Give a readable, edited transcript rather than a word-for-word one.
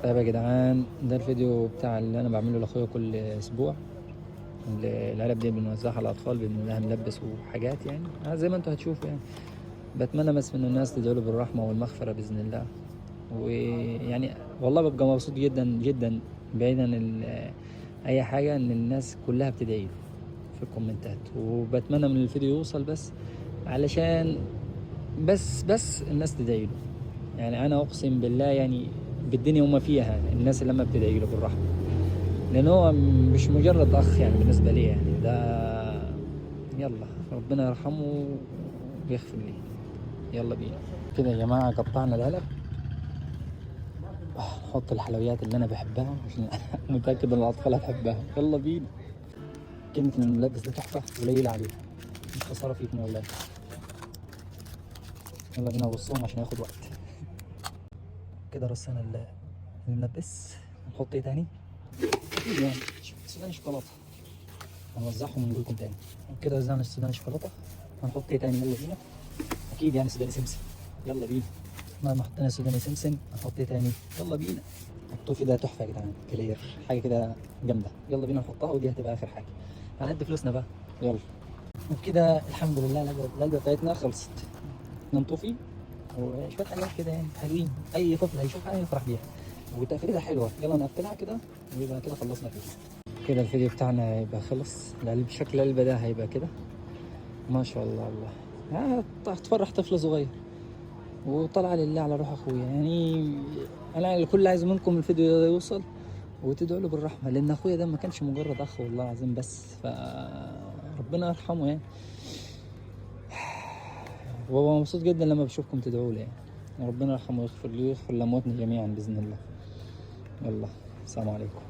طيب يا جدعان، ده الفيديو بتاع اللي انا بعمله لاخويا كل اسبوع. العلب دي بنوزعها على الاطفال، بنعمل لها ملبس وحاجات يعني زي ما انتوا هتشوفوا يعني. بتمنى بس ان الناس تدعوا له بالرحمه والمغفره باذن الله. ويعني والله ببقى مبسوط جدا جدا، بعيدا اي حاجه، ان الناس كلها بتدعي له في الكومنتات. وبتمنى من الفيديو يوصل بس علشان بس الناس تدعي له. يعني انا اقسم بالله يعني بالدنيا وما فيها الناس اللي لما بتدعي له بالرحمه، لان هو مش مجرد اخ يعني بالنسبه لي، يعني ده يلا ربنا يرحمه ويغفر لي. يلا بينا كده يا جماعه، قطعنا العلب. نحط الحلويات اللي انا بحبها عشان متاكد ان الاطفال هتحبها. يلا بينا. كلمه إن الملبس ده تحفه قليله عليه، مش خساره فيكم يا ولاد. يلا بينا نبصهم عشان ياخد وقت. كده رصينا الملبس. نحط ايه تاني؟ اكيد يعني سوداني شوكولاته، هنوزعهم ونقول لكم تاني. كده وزعنا السوداني شوكولاته. هنحط ايه تاني؟ يلا بينا. اكيد يعني سوداني سمسم. يلا بينا. ما حطينا سوداني سمسم، هنحط ايه تاني؟ يلا بينا. الطوفي ده تحفه يا جدعان، كلير حاجه كده جامده. يلا بينا نحطها، ودي هتبقى اخر حاجه على قد فلوسنا بقى. يلا. وبكده الحمد لله العلبه بتاعتنا خلصت. ننطفي وشويه حاجات كده يعني حلوين، اي طفل هيشوفها يفرح بيها وتقفيلها حلوه. يلا نقفلها كده ويبقى كده خلصنا كده. كده الفيديو بتاعنا هيبقى خلص. شكل العلبه ده هيبقى كده. ما شاء الله الله. تفرح طفل صغير. وطلع لله على روح اخويا يعني. انا الكل عايز منكم الفيديو ده يوصل وتدعوا له بالرحمه، لان اخويا ده ما كانش مجرد اخ والله العظيم، بس فربنا يرحمه يعني. وهو مبسوط جدا لما بشوفكم تدعوا له يعني. ربنا يرحمه ويغفر له ويغفر لامواتنا جميعا باذن الله. يلا، السلام عليكم.